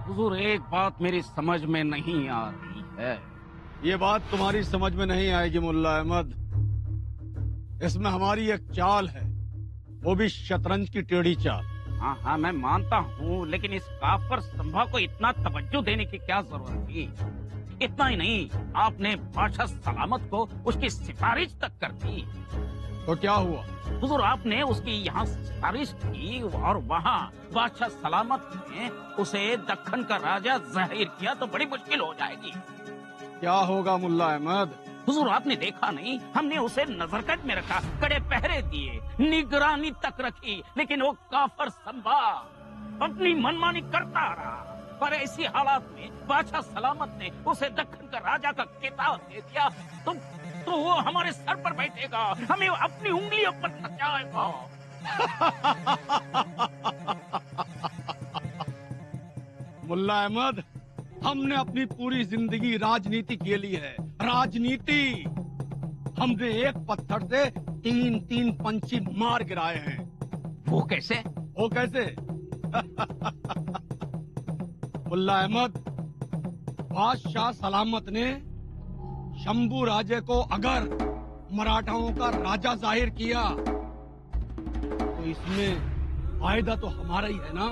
हुजूर, एक बात मेरी समझ में नहीं आ रही है। ये बात तुम्हारी समझ में नहीं आएगी मुल्ला अहमद। इसमें हमारी एक चाल है, वो भी शतरंज की टेढ़ी चाल। हाँ हाँ, मैं मानता हूँ, लेकिन इस काफर संभा को इतना तवज्जो देने की क्या जरूरत थी? इतना ही नहीं, आपने बादशाह सलामत को उसकी सिफारिश तक कर दी। तो क्या हुआ? हुजूर, आपने उसकी यहाँ सिफारिश की और वहाँ बादशाह सलामत ने उसे दक्खन का राजा जाहिर किया तो बड़ी मुश्किल हो जाएगी। क्या होगा मुल्ला अहमद? हुजूर, आपने देखा नहीं, हमने उसे नजरकद में रखा, कड़े पहरे दिए, निगरानी तक रखी, लेकिन वो काफर संभा अपनी मनमानी करता रहा। पर ऐसी हालात में बादशाह सलामत ने उसे दक्खन का राजा का खिताब दे दिया तो वो हमारे सर पर बैठेगा, हमें अपनी उंगलियों पर नचाएगा। मुल्ला अहमद, हमने अपनी पूरी जिंदगी राजनीति खेली है। राजनीति, हमने एक पत्थर से 3-3 पंछी मार गिराए हैं। वो कैसे? वो कैसे? मुल्ला अहमद, बादशाह सलामत ने शंभू राजे को अगर मराठाओं का राजा जाहिर किया तो इसमें फायदा तो हमारा ही है ना।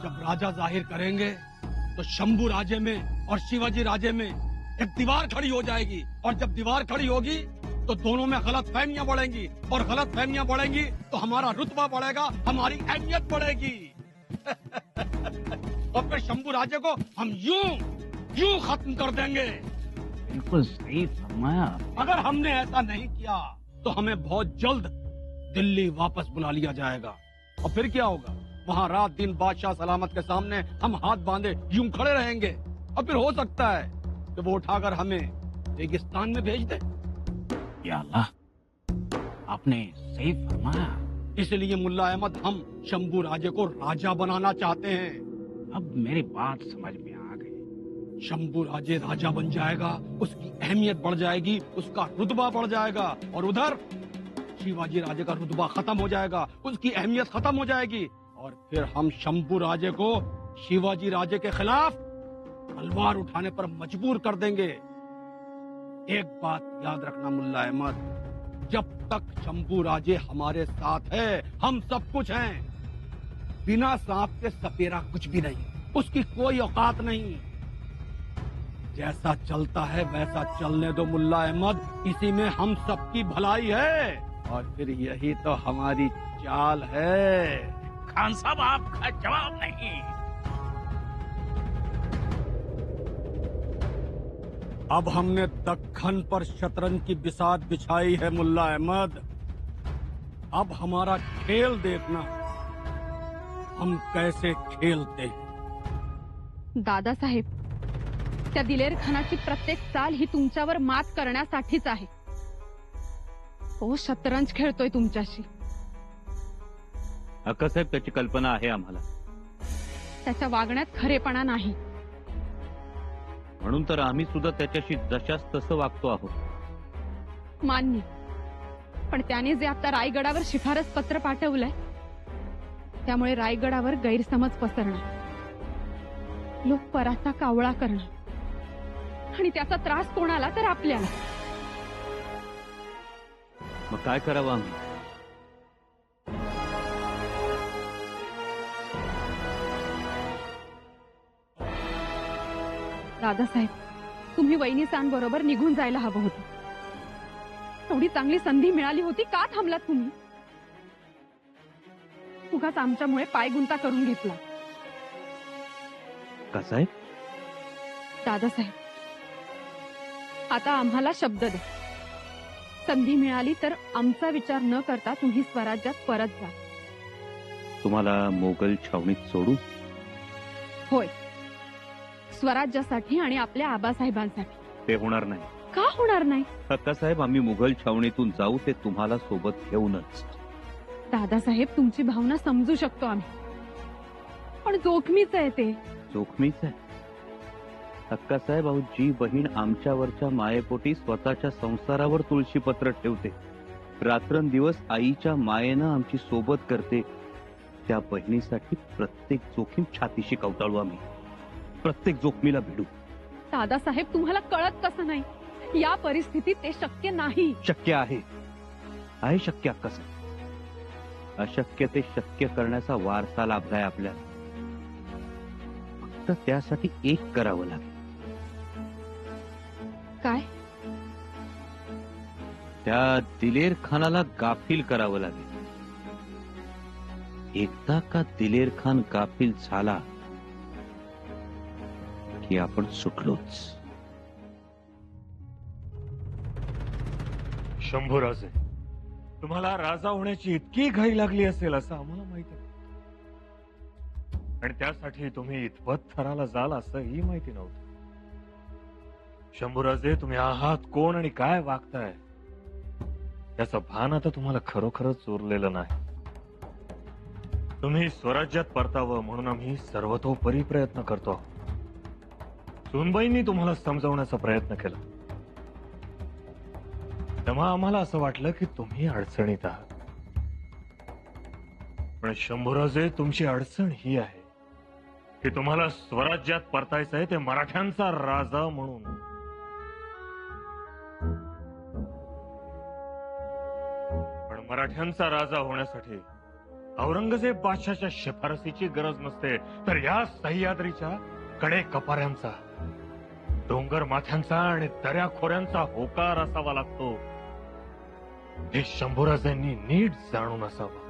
जब राजा जाहिर करेंगे तो शंभू राजे में और शिवाजी राजे में एक दीवार खड़ी हो जाएगी, और जब दीवार खड़ी होगी तो दोनों में गलत फहमियां बढ़ेंगी, और गलत फहमियां बढ़ेंगी तो हमारा रुतबा बढ़ेगा, हमारी अहमियत बढ़ेगी। और फिर शंभू राजे को हम यूं खत्म कर देंगे। बिल्कुल सही फरमाया। अगर हमने ऐसा नहीं किया तो हमें बहुत जल्द दिल्ली वापस बुला लिया जाएगा, और फिर क्या होगा? वहाँ रात दिन बादशाह सलामत के सामने हम हाथ बांधे यूं खड़े रहेंगे, और फिर हो सकता है कि वो उठाकर हमें रेगिस्तान में भेज दे। या अल्लाह, आपने सही फरमाया। इसलिए मुल्ला अहमद, हम शंभू राजे को राजा बनाना चाहते हैं। अब मेरी बात समझ में आ गई। शंभू राजे राजा बन जाएगा, उसकी अहमियत बढ़ जाएगी, उसका रुतबा बढ़ जाएगा, और उधर शिवाजी राजे का रुतबा खत्म हो जाएगा, उसकी अहमियत खत्म हो जाएगी, और फिर हम शंभू राजे को शिवाजी राजे के खिलाफ तलवार उठाने पर मजबूर कर देंगे। एक बात याद रखना मुल्ला अहमद, जब तक शंभू राजे हमारे साथ है, हम सब कुछ हैं। बिना सांप के सपेरा कुछ भी नहीं, उसकी कोई औकात नहीं। जैसा चलता है वैसा चलने दो मुल्ला अहमद, इसी में हम सबकी भलाई है, और फिर यही तो हमारी चाल है। खान साहब, आपका जवाब नहीं। अब हमने दक्खन पर शतरंज की बिसात बिछाई है मुल्ला अहमद। अब हमारा खेल देखना, हम कैसे खेलते हैं। दादासाहेब, त्या दिलेर खानाची प्रत्येक चाल ही तुमच्यावर मात करण्यासाठीच आहे। तो शतरंज खेळतोय तुमच्याशी। अक्कासाहेब, त्याची कल्पना आहे आम्हाला, त्याच्या वागण्यात खरेपणा नाही, म्हणून तर आम्ही सुद्धा त्याच्याशी जशास तसं वागतो आहोत। मान्य, पण त्याने जे आता रायगडावर शिफारस पत्र पाठवलंय त्यामुळे रायगडावर गैरसमज पसरणार, लोक पराचा कावळा करणार, आणि त्याचा त्रास कोणाला तर आपल्याला। मग काय करावं आम्ही? दादासाहेब, तुम्ही वहिनीसांबरोबर निघून जायला हवं होतं। एवढी चांगली संधी मिळाली होती, का थांबलात तुम्ही? उगाच आमच्यामुळे पायगुंता करून घेतला। अक्कासाहेब, दादासाहेब, आता आम्हाला शब्द द्या, संधी मिळाली तर आमचा विचार न करता तुम्ही स्वराज्यात परत जा। तुम्हाला मोगल छावणीत सोडू? होय, स्वराज्यासाठी आणि आपल्या आबासाहेबांसाठी। ते होणार नाही। का होणार नाही? अक्कासाहेब, आम्ही मुघल छावणीतून जाऊ ते तुम्हाला सोबत घेऊनच। दादासाहेब, तुमची भावना समजू शकतो आम्ही, पण जोखमीच आहे ते। जोखमीच आहे? अक्कासाहेब, अहो, जी बहीण आमच्यावरच्या मायेपोटी स्वतःच्या संसारावर तुळशीपत्र ठेवते, रात्रंदिवस आईच्या मायेनं आमची सोबत करते, त्या बहिणीसाठी प्रत्येक जोखीम छातीशी कवटाळू आम्ही, प्रत्येक जोखमीला भिडू. दादासाहेब, तुम्हाला कळत कसं नाही? या परिस्थितीत ते शक्य नाही. शक्य आहे शक्य अक्कासाहेब. अशक्य ते शक्य करण्याचा वारसा लाभलाय आपल्याला. फक्त त्यासाठी एक करावं लागेल. काय? त्या दिलेर खानाला गाफील करावं लागेल. एकदा का दिलेर खान गाफील झाला की आपण सुटलोच. शंभूराजे, तुम्हाला राजा होण्याची इतकी घाई लागली असेल असं आम्हाला माहिती नाही, आणि त्यासाठी तुम्ही इतपत थराला जाल असंही माहिती नव्हतं. शंभूराजे, तुम्ही आहात कोण आणि काय वागताय याचं भान आता तुम्हाला खरोखरच उरलेलं नाही. तुम्ही स्वराज्यात परतावं म्हणून आम्ही सर्वतोपरी प्रयत्न करतो आहोत. सुनबाईंनी तुम्हाला समजावण्याचा प्रयत्न केला, तेव्हा आम्हाला असं वाटलं की तुम्ही अडचणीत आहात. पण शंभूराजे, तुमची अडचण ही आहे की तुम्हाला स्वराज्यात परतायचं आहे ते मराठ्यांचा राजा म्हणून. पण मराठ्यांचा राजा होण्यासाठी औरंगजेब बादशाच्या शिफारसीची गरज नसते, तर या सह्याद्रीच्या कडे कपाऱ्यांचा, डोंगर माथ्यांचा आणि दऱ्या खोऱ्यांचा होकार असावा लागतो. हे शंभूराजांनी नीट जाणून असावं.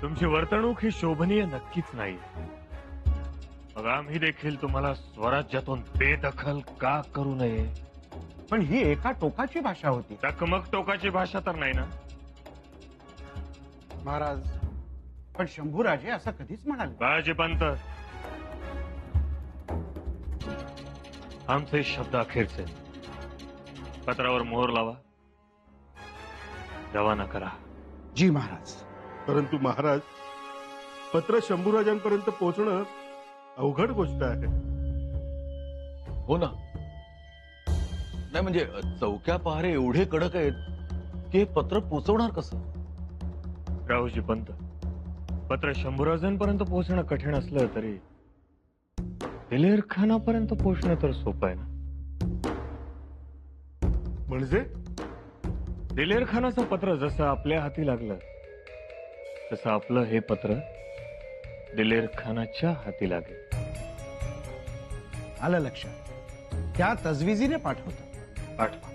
तुमची वर्तणूक ही शोभनीय नक्कीच नाही. मग आम्ही देखील तुम्हाला स्वराज्यातून बेदखल का करू नये? पण ही एका टोकाची भाषा होती. टकमक टोकाची भाषा तर नाही ना? महाराज, पण शंभूराजे असं कधीच म्हणाले. बाजीपंत, आमचे शब्द अखेरचे. पत्रावर मोहर लावा, रवाना करा. जी महाराज. परंतु महाराज, पत्र शंभूराजांपर्यंत पोहोचणं अवघड गोष्ट आहे. हो ना. नाही म्हणजे चौक्या पहारे एवढे कडक आहेत की हे पत्र पोचवणार कसं? राहुजी पंत, पत्र शंभूराजांपर्यंत पोहोचणं कठीण असलं तरी दिलेर खानापर्यंत पोहोचणं तर सोपं आहे ना. म्हणजे दिलेर खानाचं पत्र जसं आपल्या हाती लागलं तसं आपलं हे पत्र दिलेर खानाच्या हाती लागेल. आलं लक्षात. त्या तजविजीने पाठवतो. पाठवा.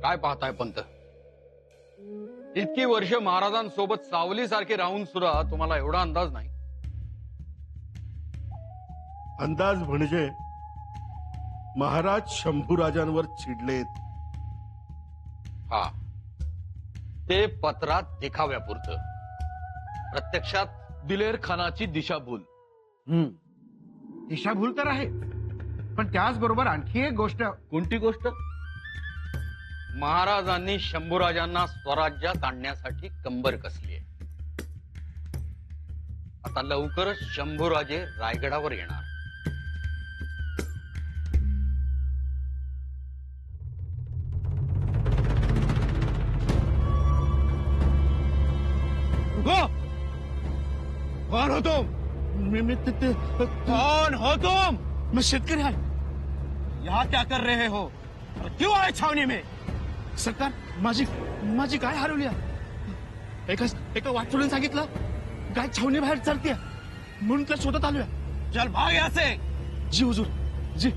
काय पाहताय पंत? इतकी वर्ष महाराजांसोबत सावलीसारखे राहून सुद्धा तुम्हाला एवढा अंदाज नाही. अंदाज म्हणजे महाराज शंभूराजांवर चिडलेत. हा, ते पत्रात देखाव्यापुरतं. प्रत्यक्षात दिलेर खानाची दिशाभूल. दिशाभूल तर आहे, पण त्याचबरोबर आणखी एक गोष्ट. कोणती गोष्ट? महाराजांनी शंभूराजांना स्वराज्यात आणण्यासाठी कंबर कसली आहे. आता लवकरच शंभूराजे रायगडावर येणार. कौन हो तुम? कौन हो तुम? मैं शेतकरी है. यहाँ क्या कर रहे हो? और क्यों आए छावनी में? सरकार, माझी गाय हरवली. एका वाटोळीने सांगितलं गाय छावणी बाहेर चरते म्हणून त्या शोधत आलोय. चल भाग यहाँ से. जी हुजूर, जी.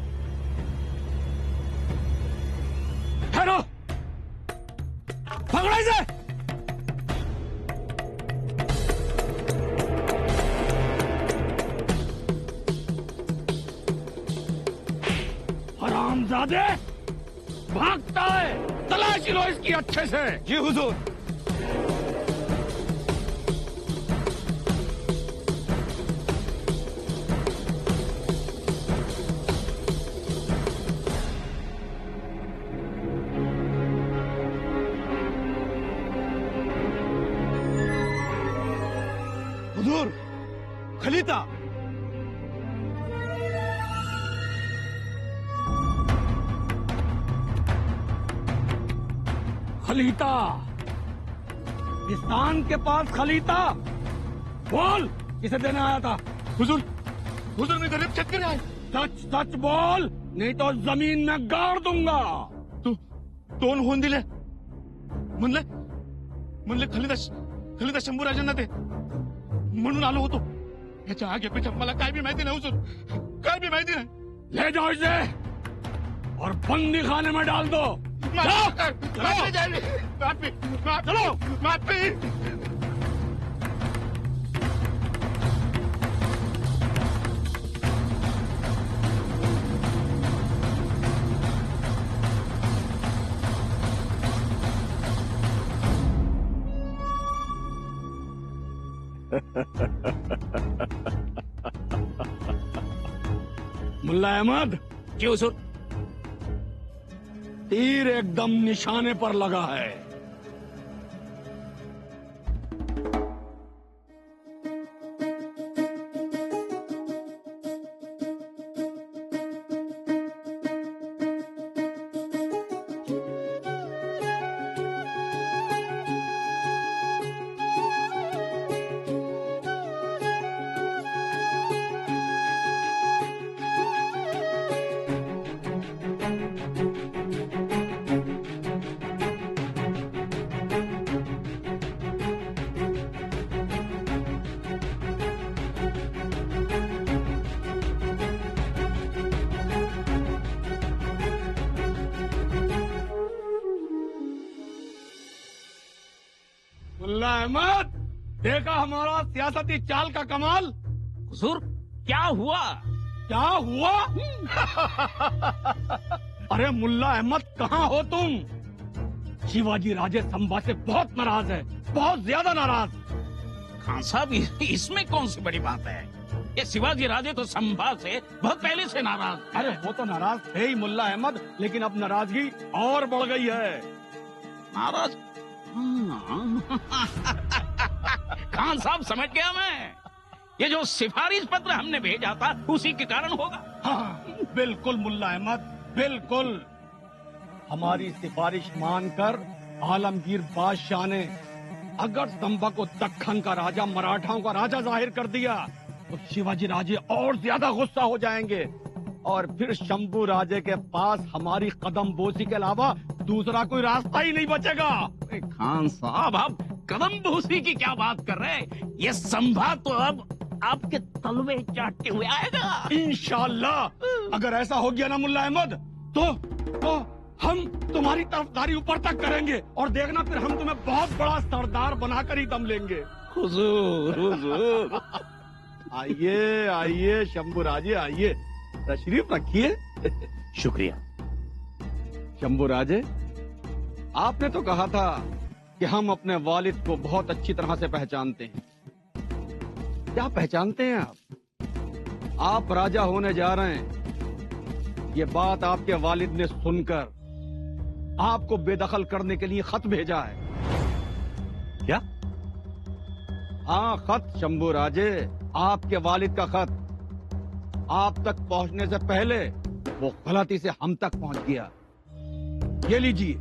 ठहरो, पकडायचं. हरामजादे, भागता है. तलाशी लो इसकी अच्छे से. जी हुजूर. हुजूर, खलीता. खलीता, किसान के पास खलीता, बोल किसे देने आया था? हुजूर, हुजूर मी गरीब शेतकरी आहे. सच सच बोल, नहीं तो जमीन में गाड़ दूंगा. तू 2 होऊन दिले. म्हणले खलिदा शंभूराजांना ते म्हणून आलो होतो. याच्या आगे पिछा मला काय बी माहिती नाही हुजूर, काय बी माहिती नाही. ले जाओ इसे और बंदी खाने में डाल दो. चलो माफी. मुल्ला अहमद, जी हुजूर. तीर एकदम निशाने पर लगा है. मुल्ला अहमद, देखा हमारा सियासती चाल का कमाल. हुजूर, क्या हुआ? क्या हुआ? अरे मुल्ला अहमद, कहाँ हो तुम? शिवाजी राजे संभा से बहुत नाराज है, बहुत ज्यादा नाराज. खान साहब, इसमें कौन सी बड़ी बात है? ये शिवाजी राजे तो संभा से बहुत पहले से नाराज. अरे वो तो नाराज थे ही मुल्ला अहमद, लेकिन अब नाराजगी और बढ़ गई है. नाराज? खान साहब, समझ गया मैं. ये जो सिफारिश पत्र हमने भेजा था उसी के कारण होगा. हाँ, बिल्कुल मुल्ला अहमद, बिल्कुल. हमारी सिफारिश मानकर आलमगीर बादशाह ने अगर संभा को दक्खन का राजा, मराठाओं का राजा जाहिर कर दिया तो शिवाजी राजे और ज्यादा गुस्सा हो जाएंगे और फिर शंभू राजे के पास हमारी कदम बोसी के अलावा दूसरा कोई रास्ता ही नहीं बचेगा. अरे खान साहब, आप कदम बोसी की क्या बात कर रहे हैं? ये संभा तो अब आपके तलवे चाटते हुए आएगा. इंशाल्लाह. अगर ऐसा हो गया ना मुल्ला अहमद, तो हम तुम्हारी तरफदारी ऊपर तक करेंगे और देखना फिर हम तुम्हें बहुत बड़ा सरदार बनाकर ही दम लेंगे. हुजूर, हुजूर. आइए आइए शंभू राजे, आइए, तशरीफ रखिए. शुक्रिया. शंभू राजे, आपने तो कहा था कि हम अपने वालिद को बहुत अच्छी तरह से पहचानते हैं. क्या पहचानते हैं आप? आप राजा होने जा रहे हैं. ये बात आपके वालिद ने सुनकर आपको बेदखल करने के लिए खत भेजा है. क्या? हाँ, खत शंभू राजे, आपके वालिद का खत. आप तक पहुंचने से पहले वो गलती से हम तक पहुंच गया. ये लीजिए.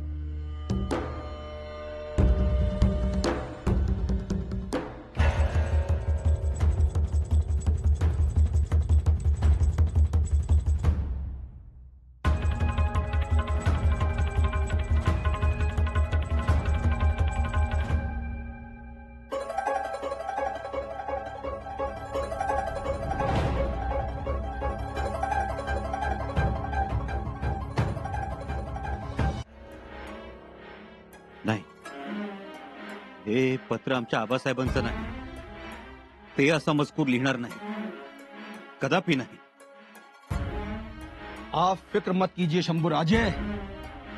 नाही, हे पत्र आमच्या आबासाहेबांचं नाही. ते असा मजकूर लिहिणार नाही, कदापि नाही. आप फिक्र मत कीजिए शंभू राजे,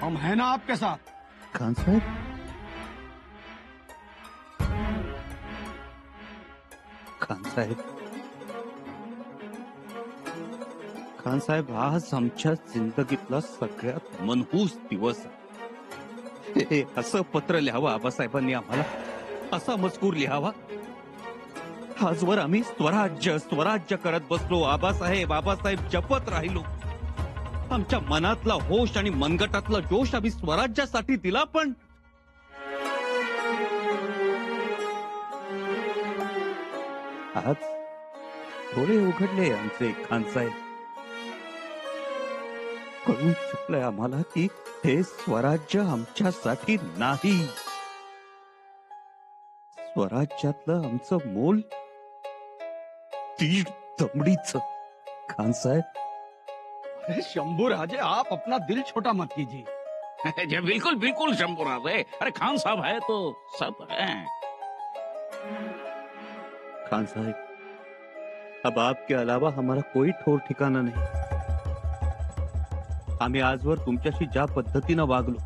हम हैं ना आपके साथ. खान साहेब, खान साहेब, खान साहेब, आज आमच्या जिंदगीतला सगळ्यात मनहूस दिवस आहे. हे असं पत्र लिहावं आबासाहेबांनी आम्हाला, असा मजकूर लिहावा. आजवर आम्ही स्वराज्य स्वराज्य करत बसलो, आबासाहेब जपत राहिलो. आमच्या मनातला होश आणि मनगटातला जोश आम्ही स्वराज्यासाठी दिला, पण आज डोळे उघडले आमचे खानसाहेब. कळून चुकलंय आम्हाला की हे स्वराज्य आमच्यासाठी नाही. स्वराज्यातलं आमचं मोल तीड दमडीच. खानसाहेब, अरे शंभू राजे, आप अपना दिल छोटा मत कीजिए. जी बिल्कुल बिल्कुल शंभूराज है. अरे खान साहब है तो सब है. खान साहब, अब आपके अलावा हमारा कोई ठोर ठिकाना नहीं. आम्ही आजवर तुमच्याशी ज्या पद्धतीनं वागलो,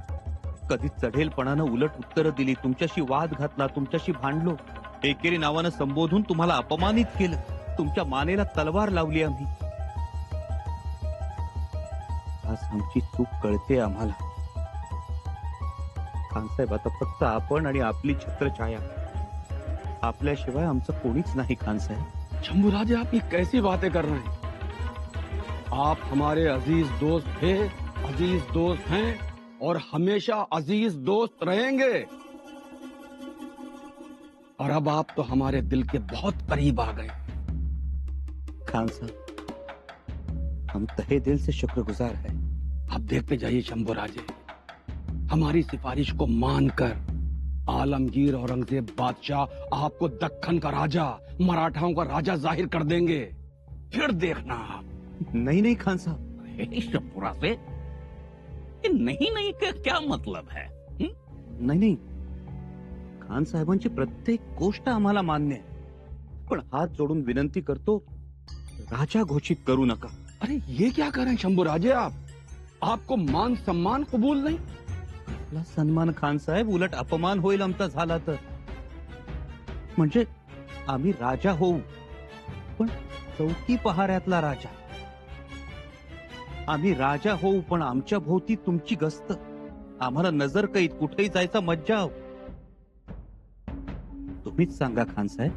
कधी चढेलपणानं उलट उत्तरं दिली, तुमच्याशी वाद घातला, तुमच्याशी भांडलो, एकेरी नावानं संबोधून तुम्हाला अपमानित केलं, तुमच्या मानेला तलवार लावली आम्ही. आज आमची चूक कळते आम्हाला. खानसाहेब, आता फक्त आपण आणि आपली छत्रछाया, आपल्याशिवाय आमचं कोणीच नाही. खानसाहेब, शंभू राजे, आप ये कैसी बातें कर रहे हैं? आप हमारे अजीज दोस्त थे, अजीज दोस्त हैं और हमेशा अजीज दोस्त रहेंगे. और अब आप तो हमारे दिल के बहुत करीब आ गए. खान साहब, हम तहे दिल से शुक्रगुजार हैं. आप देखते जाइए शंभू राजे, हमारी सिफारिश को मानकर आलमगीर औरंगजेब बादशाह आपको दक्खन का राजा, मराठाओं का राजा जाहिर कर देंगे. फिर देखना आप. नहीं नहीं खान साहब, शंभूराज से नहीं नहीं का क्या मतलब है? नाही नाही. खान साहेबांची प्रत्येक गोष्ट आम्हाला मान्य आहे, पण हात जोडून विनंती करतो, राजा घोषित करू नका. अरे ये क्या कर रहे हैं शंभू राजे आप? आपको मान सम्मान कबूल नहीं? आपला सन्मान खान साहेब, उलट अपमान होईल आमचा झाला तर. म्हणजे आम्ही राजा होऊ, पण चौथी पहाऱ्यातला राजा. आम्ही राजा होऊ, पण आमच्या भोवती तुमची गस्त, आम्हाला नजर कैद, कुठेही जायचा मज्जाव. तुम्हीच सांगा खान साहेब,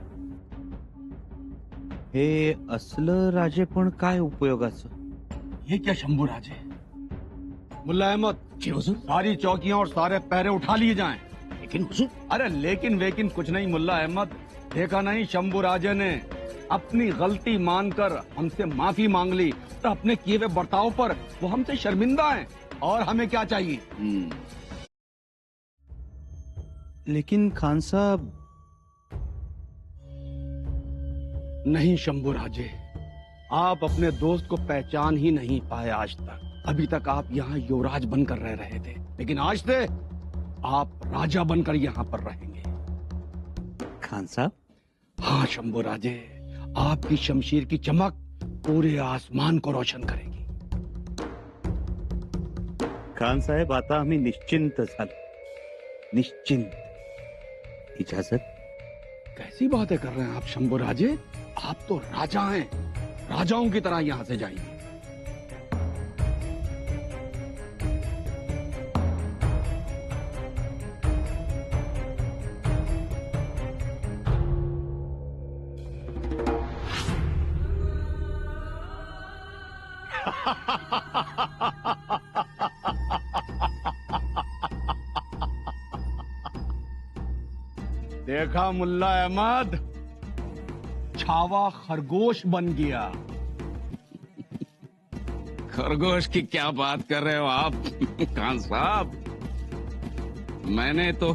हे असलं राजे पण काय उपयोगाचं? ये क्या शंभू राजे? मुल्ला अहमद, सारी चौकियां और सारे पहरे उठा लिए जाएं. लेकिन हुजूर, अरे लेकिन वेकिन कुछ नहीं मुल्ला अहमद. देखा नहीं, शंभू राजे ने अपनी गलती मानकर हमसे माफी मांग ली, तो अपने किए हुए बर्ताव पर वो हमसे शर्मिंदा हैं. और हमें क्या चाहिए? लेकिन खान साहब, नहीं शंभू राजे, आप अपने दोस्त को पहचान ही नहीं पाए आज तक. अभी तक आप यहाँ युवराज बनकर रह रहे थे, लेकिन आज से आप राजा बनकर यहाँ पर रहेंगे. खान साहब, हाँ शंभू राजे, आपकी शमशीर की चमक पूरे आसमान को रोशन करेगी. खान साहेब, आता आम्ही निश्चिंत झालो. निश्चिंत. इजाजत. कैसी बातें कर रहे हैं आप शंभू राजे? आप तो राजा हैं, राजाओं की तरह यहाँ से जाइए. देखा मुल्ला अहमद, छावा खरगोश बन गया. खरगोश की क्या बात कर रहे हो आप खान साहब? मैंने तो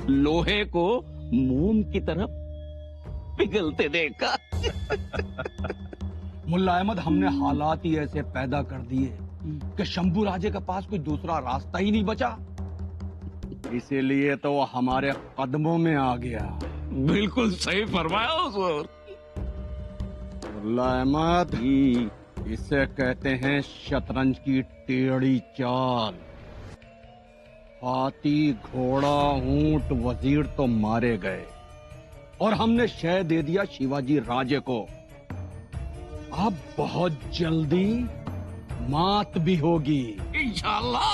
लोहे को मोम की तरफ पिघलते देखा. मुल्ला अहमद, हमने हालात ही ऐसे पैदा कर दिए कि शंभू राजे के पास कोई दूसरा रास्ता ही नहीं बचा. इसीलिए तो वो हमारे कदमों में आ गया. बिल्कुल सही फरमाया हुजूर. मुल्ला अहमद, इसे कहते हैं शतरंज की टेढ़ी चाल. हाथी, घोड़ा, ऊंट, वजीर तो मारे गए और हमने शय दे दिया शिवाजी राजे को. अब बहुत जल्दी मात भी होगी इंशाल्लाह.